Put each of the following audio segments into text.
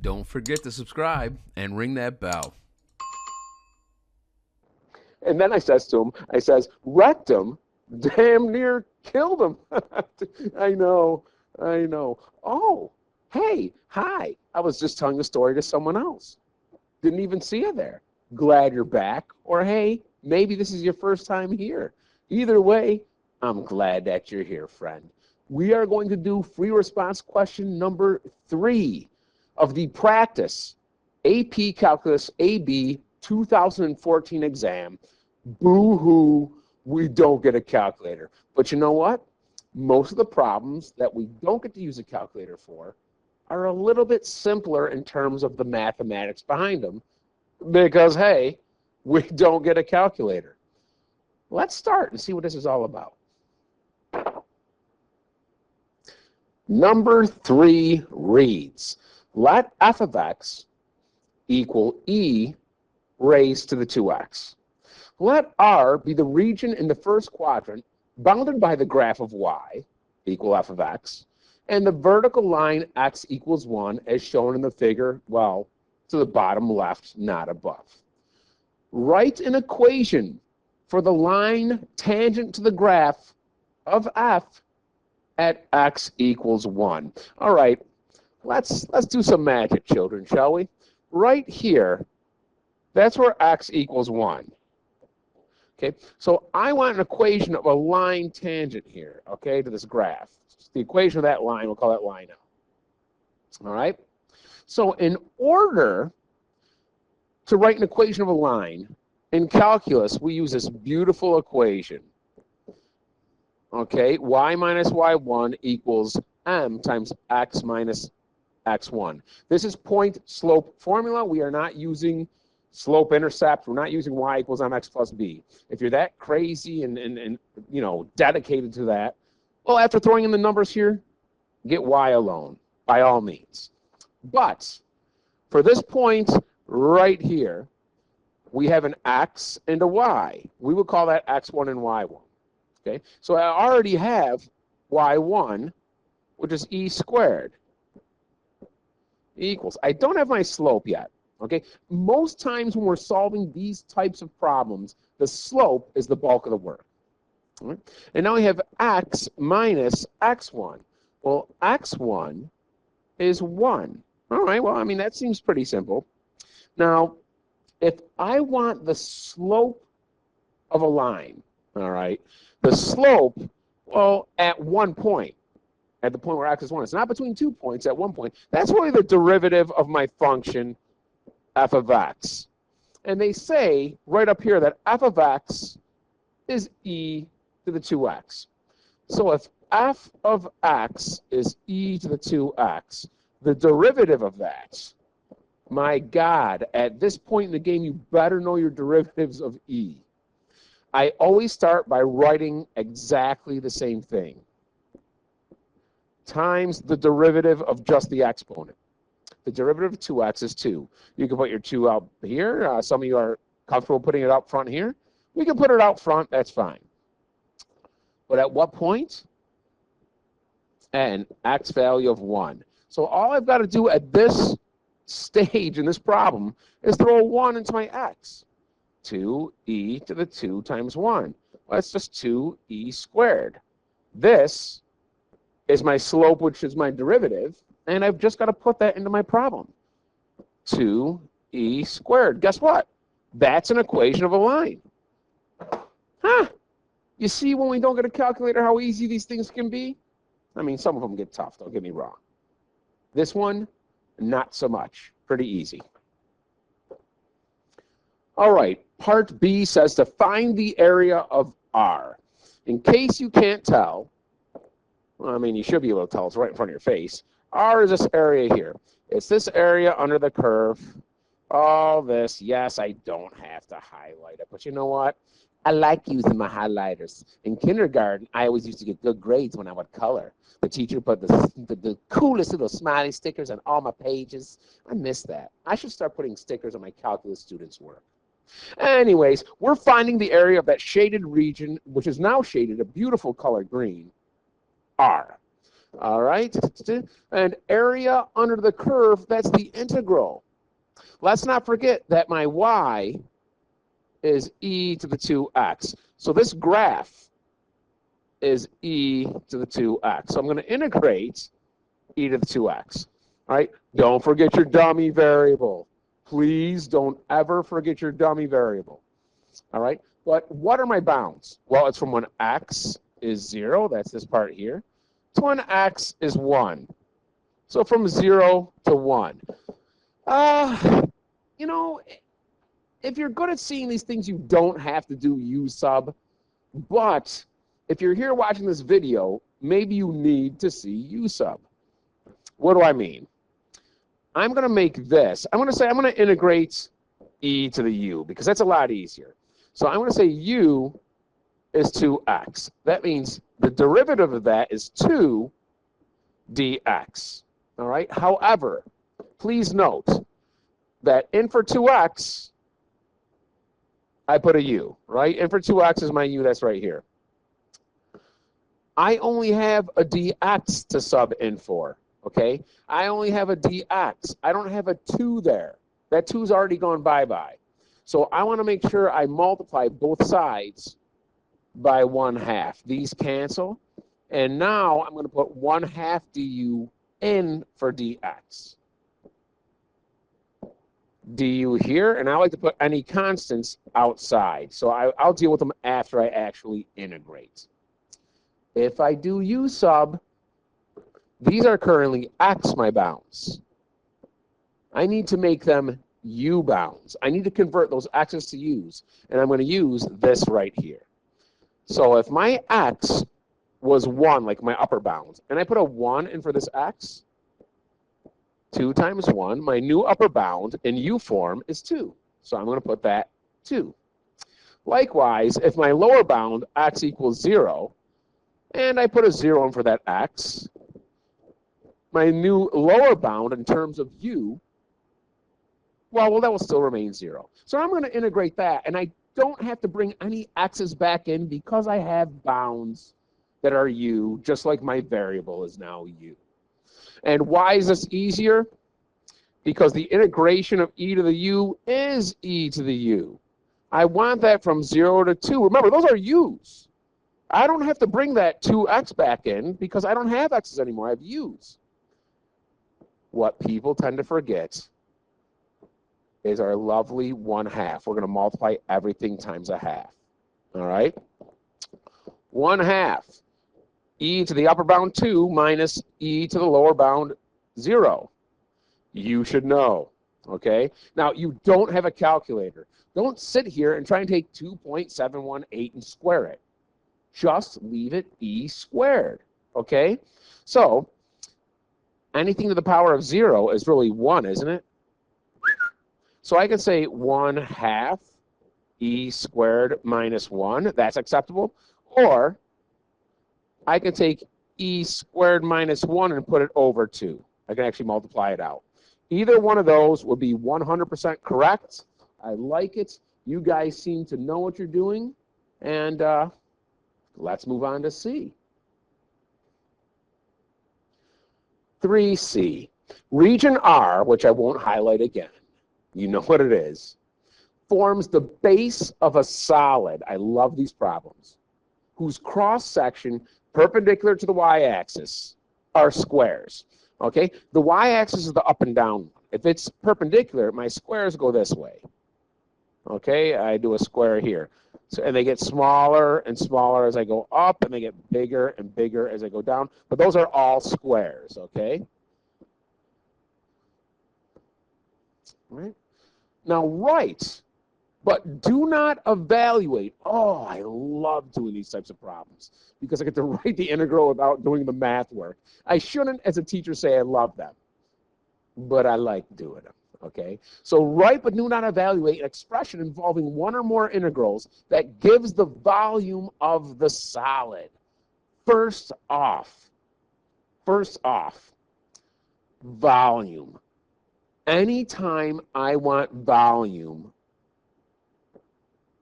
Don't forget to subscribe and ring that bell. And then I says to him, I says, wrecked him, damn near killed him. I know, I know. Oh, hey, hi. I was just telling the story to someone else. Didn't even see you there. Glad you're back. Or hey, maybe this is your first time here. Either way, I'm glad that you're here, friend. We are going to do free response question number 3 of the practice AP Calculus AB 2014 exam. Boo-hoo, we don't get a calculator. But you know what? Most of the problems that we don't get to use a calculator for are a little bit simpler in terms of the mathematics behind them because, hey, we don't get a calculator. Let's start and see what this is all about. Number 3 reads, let f of x equal e raised to the 2x. Let R be the region in the first quadrant bounded by the graph of y equal f of x and the vertical line x equals 1 as shown in the figure, well, to the bottom left, not above. Write an equation for the line tangent to the graph of f at x equals 1. All right, let's do some magic, children, shall we? Right here, that's where x equals 1. Okay, so I want an equation of a line tangent here, okay, to this graph. The equation of that line, we'll call that line L. All right? So in order to write an equation of a line, in calculus, we use this beautiful equation. Okay, y minus y1 equals m times x minus x1. This is point slope formula. We are not using slope intercept. We're not using y equals mx plus b. If you're that crazy and you know, dedicated to that, well, after throwing in the numbers here, get y alone, by all means. But for this point right here, we have an x and a y. We would call that x1 and y1. Okay, so I already have y1, which is e squared, equals. I don't have my slope yet. Okay, most times when we're solving these types of problems, the slope is the bulk of the work. All right? And now we have x minus x1. Well, x1 is 1. All right, well, I mean, that seems pretty simple. Now, if I want the slope of a line, all right, the slope, well, at one point, at the point where x is 1, it's not between 2 points, at one point, that's really the derivative of my function f of x. And they say right up here that f of x is e to the 2x. So if f of x is e to the 2x, the derivative of that, my God, at this point in the game, you better know your derivatives of e. I always start by writing exactly the same thing times the derivative of just the exponent. The derivative of 2x is 2. You can put your 2 out here. Some of you are comfortable putting it out front here. We can put it out front. That's fine. But at what point? An x value of 1. So all I've got to do at this stage in this problem is throw a 1 into my x. 2e to the 2 times 1. Well, that's just 2e squared. This is my slope, which is my derivative, and I've just got to put that into my problem. 2e squared. Guess what? That's an equation of a line. Huh? You see when we don't get a calculator how easy these things can be? I mean, some of them get tough, don't get me wrong. This one, not so much. Pretty easy. All right, part B says to find the area of R. In case you can't tell, well, I mean, you should be able to tell. It's right in front of your face. R is this area here. It's this area under the curve. All this. Yes, I don't have to highlight it, but you know what? I like using my highlighters. In kindergarten, I always used to get good grades when I would color. The teacher put the coolest little smiley stickers on all my pages. I miss that. I should start putting stickers on my calculus students' work. Anyways, we're finding the area of that shaded region, which is now shaded a beautiful color green, R. All right? And area under the curve, that's the integral. Let's not forget that my y is e to the 2x. So this graph is e to the 2x. So I'm going to integrate e to the 2x. All right? Don't forget your dummy variable. Please don't ever forget your dummy variable. All right? But what are my bounds? Well, it's from when x is 0. That's this part here. To when x is 1. So from 0 to 1. You know, if you're good at seeing these things, you don't have to do u sub. But if you're here watching this video, maybe you need to see u sub. What do I mean? I'm going to make this. I'm going to say I'm going to integrate e to the u because that's a lot easier. So I'm going to say u is 2x. That means the derivative of that is 2 dx. All right. However, please note that in for 2x, I put a u, right? In for 2x is my u, that's right here. I only have a dx to sub in for, okay? I only have a dx. I don't have a 2 there. That 2's already gone bye-bye. So I want to make sure I multiply both sides by 1/2. These cancel. And now I'm going to put 1/2 du in for dx. Du here, and I like to put any constants outside. So I'll deal with them after I actually integrate. If I do u sub, these are currently x, my bounds. I need to make them u bounds. I need to convert those x's to u's, and I'm going to use this right here. So if my x was 1, like my upper bound, and I put a 1 in for this x, 2 times 1, my new upper bound in u form is 2. So I'm going to put that 2. Likewise, if my lower bound, x equals 0, and I put a 0 in for that x, my new lower bound in terms of u, well, that will still remain 0. So I'm going to integrate that, and I don't have to bring any x's back in because I have bounds that are u, just like my variable is now u. And why is this easier? Because the integration of e to the u is e to the u. I want that from 0 to 2. Remember, those are u's. I don't have to bring that 2x back in because I don't have x's anymore. I have u's. What people tend to forget is our lovely 1/2. We're going to multiply everything times 1/2. All right? 1/2. E to the upper bound 2 minus e to the lower bound 0. You should know, okay? Now, you don't have a calculator. Don't sit here and try and take 2.718 and square it. Just leave it e squared, okay? So, anything to the power of 0 is really 1, isn't it? So I can say 1/2 e squared minus 1. That's acceptable. Or I can take e squared minus 1 and put it over 2. I can actually multiply it out. Either one of those would be 100% correct. I like it. You guys seem to know what you're doing. And let's move on to C. 3C. Region R, which I won't highlight again, you know what it is, forms the base of a solid. I love these problems. Whose cross-section perpendicular to the y-axis are squares. Okay, the y-axis is the up and down one. If it's perpendicular, my squares go this way. Okay, I do a square here. So, and they get smaller and smaller as I go up, and they get bigger and bigger as I go down. But those are all squares, okay? Right? Now, right. But do not evaluate. Oh, I love doing these types of problems because I get to write the integral without doing the math work. I shouldn't, as a teacher, say I love them, but I like doing them, okay? So write but do not evaluate an expression involving one or more integrals that gives the volume of the solid. First off, volume. Anytime I want volume,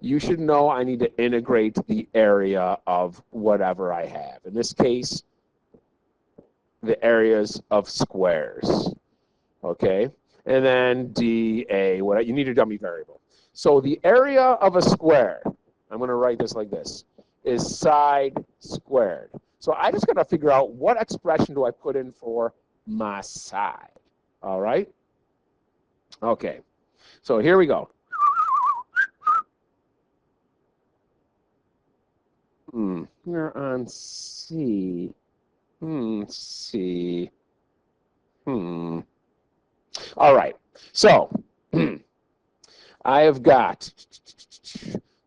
you should know I need to integrate the area of whatever I have. In this case, the areas of squares. Okay? And then dA, what you need a dummy variable. So the area of a square, I'm going to write this like this, is side squared. So I just got to figure out what expression do I put in for my side. All right? Okay. So here we go. We're on C. C. All right. So I have got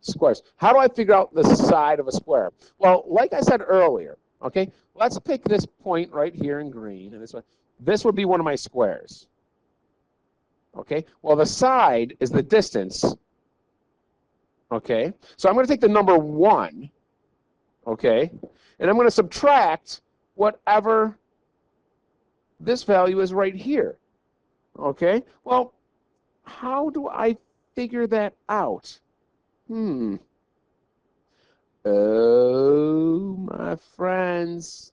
squares. How do I figure out the side of a square? Well, like I said earlier, okay, let's pick this point right here in green, and this one. This would be one of my squares. Okay, well, the side is the distance. Okay, so I'm going to take the number 1, okay, and I'm going to subtract whatever this value is right here. Okay, well, how do I figure that out? Oh, my friends.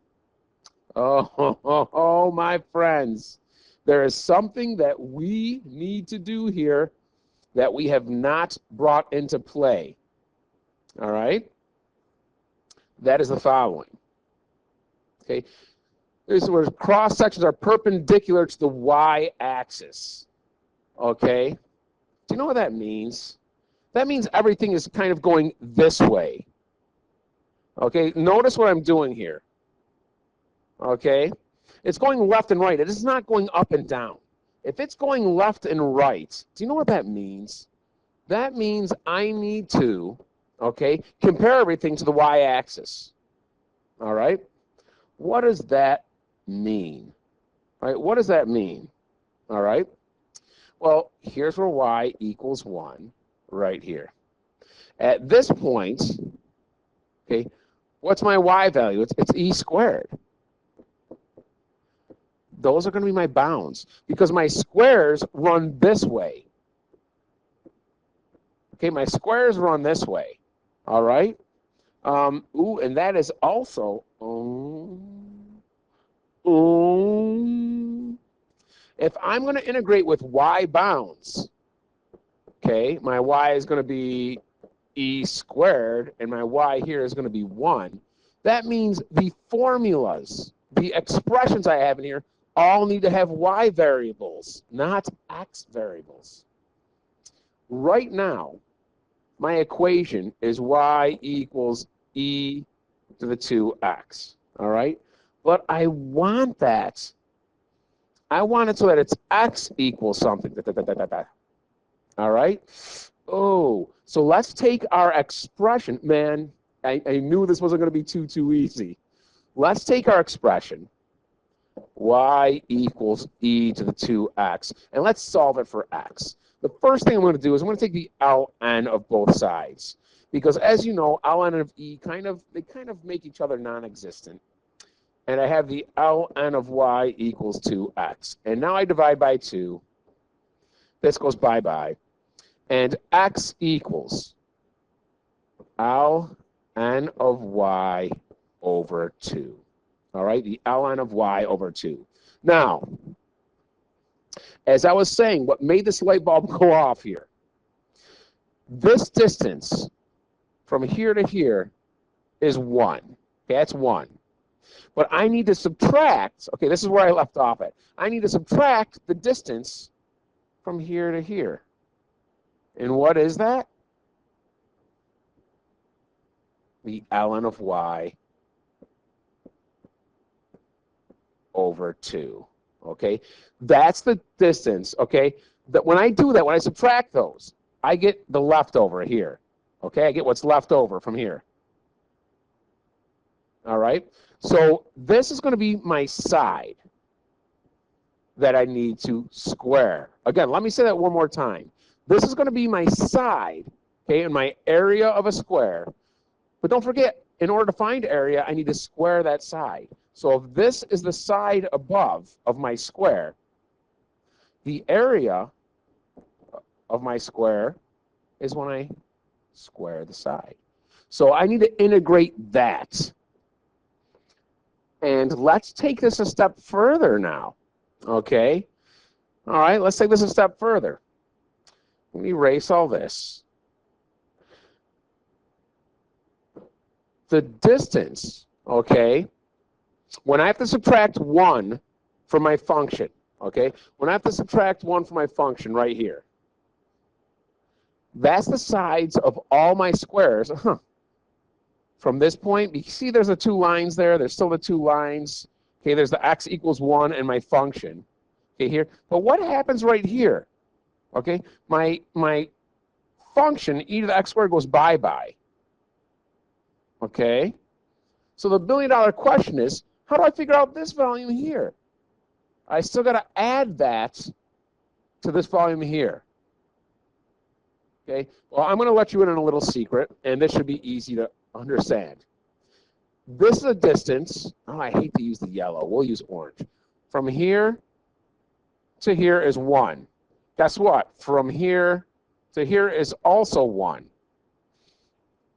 Oh, my friends. There is something that we need to do here that we have not brought into play. All right? That is the following. Okay? This is where cross sections are perpendicular to the y-axis. Okay? Do you know what that means? That means everything is kind of going this way. Okay? Notice what I'm doing here. Okay? It's going left and right. It is not going up and down. If it's going left and right, do you know what that means? That means I need to, okay, compare everything to the y-axis. All right? What does that mean? All right? What does that mean? All right? Well, here's where y equals 1, right here. At this point, okay, what's my y value? It's e squared. Those are going to be my bounds because my squares run this way. Okay, my squares run this way. All right? Ooh, and that is also... if I'm going to integrate with y bounds, okay, my y is going to be e squared, and my y here is going to be 1. That means the formulas, the expressions I have in here, all need to have y variables, not x variables. Right now, my equation is y equals e to the 2x, all right? But I want that. I want it so that it's x equals something. All right? Oh, so let's take our expression. Man, I knew this wasn't going to be too easy. Let's take our expression, y equals e to the 2x, and let's solve it for x. The first thing I'm going to do is I'm going to take the ln of both sides. Because as you know, ln of e kind of make each other non-existent. And I have the ln of y equals 2x. And now I divide by 2. This goes bye-bye. And x equals ln of y over 2. All right, the ln of y over 2. Now, as I was saying, what made this light bulb go off here? This distance from here to here is 1. Okay, that's 1. But I need to subtract, okay, this is where I left off at. I need to subtract the distance from here to here. And what is that? The ln of y over 2. Okay, that's the distance. Okay, that when I do that, when I subtract those, I get the leftover here. Okay, I get what's left over from here. All right, so this is going to be my side that I need to square. Again, let me say that one more time. This is going to be my side, okay, and my area of a square. But don't forget, in order to find area, I need to square that side. So if this is the side above of my square, the area of my square is when I square the side. So I need to integrate that. And let's take this a step further now, okay? All right, let's take this a step further. Let me erase all this. The distance, okay, when I have to subtract 1 from my function, okay, when I have to subtract 1 from my function right here, that's the sides of all my squares. From this point, you see there's the 2 lines there. There's still the 2 lines. Okay, there's the x equals 1 and my function. Okay, here. But what happens right here? Okay, my function, e to the x squared, goes bye-bye. Okay? So the billion-dollar question is, how do I figure out this volume here? I still got to add that to this volume here. Okay? Well, I'm going to let you in on a little secret, and this should be easy to understand. This is a distance. Oh, I hate to use the yellow. We'll use orange. From here to here is 1. Guess what? From here to here is also 1.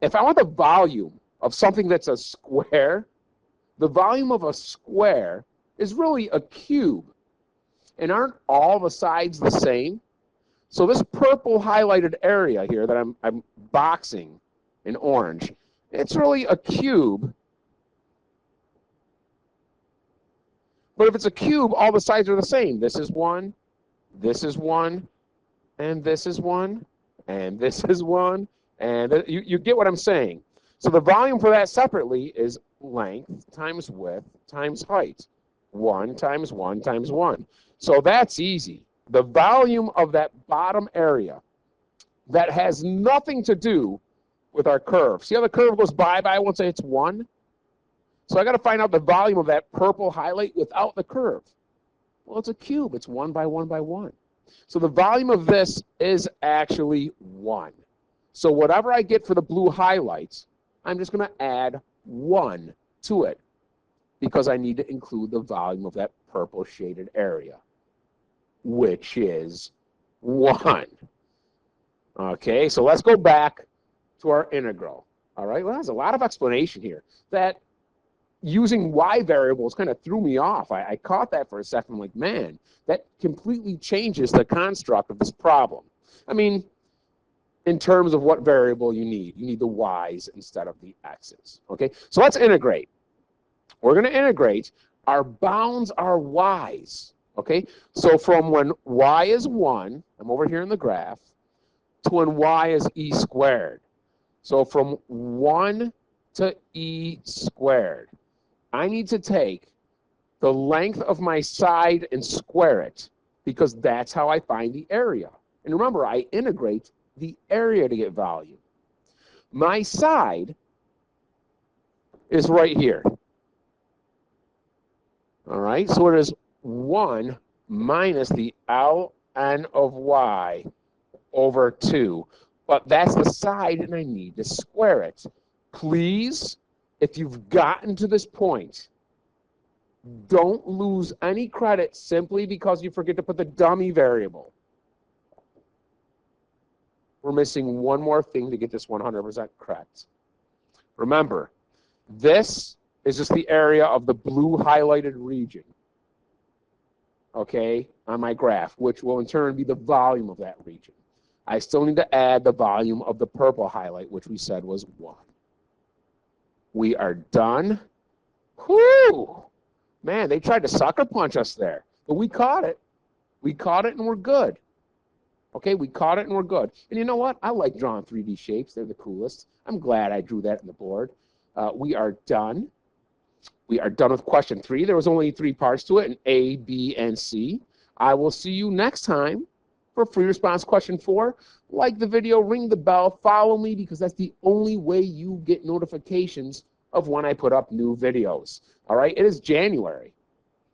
If I want the volume of something that's a square, the volume of a square is really a cube. And aren't all the sides the same? So this purple highlighted area here that I'm boxing in orange, it's really a cube. But if it's a cube, all the sides are the same. This is 1, this is 1, and this is 1, and this is 1, and you get what I'm saying. So the volume for that separately is length times width times height. 1 times 1 times 1. So that's easy. The volume of that bottom area that has nothing to do with our curve. See how the curve goes bye-bye once it's 1? So I got to find out the volume of that purple highlight without the curve. Well, it's a cube. It's 1 by 1 by 1. So the volume of this is actually 1. So whatever I get for the blue highlights, I'm just going to add 1 to it because I need to include the volume of that purple shaded area, which is 1. Okay, so let's go back to our integral. All right, well, there's a lot of explanation here. That using y variables kind of threw me off. I caught that for a second. I'm like, man, that completely changes the construct of this problem. I mean, in terms of what variable you need the y's instead of the x's. Okay, so let's integrate. We're going to integrate. Our bounds are y's. Okay, so from when y is 1, I'm over here in the graph, to when y is e squared. So from 1 to e squared, I need to take the length of my side and square it because that's how I find the area. And remember, I integrate the area to get volume. My side is right here. All right, so it is 1 minus the ln of y over 2. But that's the side, and I need to square it. Please, if you've gotten to this point, don't lose any credit simply because you forget to put the dummy variable. We're missing one more thing to get this 100% correct. Remember, this is just the area of the blue highlighted region, okay, on my graph, which will in turn be the volume of that region. I still need to add the volume of the purple highlight, which we said was 1. We are done. Whew! Man, they tried to sucker punch us there, but we caught it. We caught it and we're good. Okay, we caught it and we're good. And you know what? I like drawing 3D shapes. They're the coolest. I'm glad I drew that on the board. We are done. We are done with question 3. There was only 3 parts to it, an A, B, and C. I will see you next time for free response question 4. Like the video, ring the bell, follow me because that's the only way you get notifications of when I put up new videos. All right, it is January.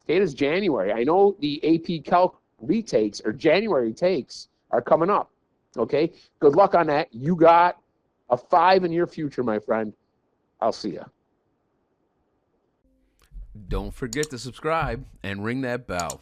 Okay, it is January. I know the AP Calc retakes or January takes are coming up. Okay, good luck on that. You got a 5 in your future, my friend. I'll see you. Don't forget to subscribe and ring that bell.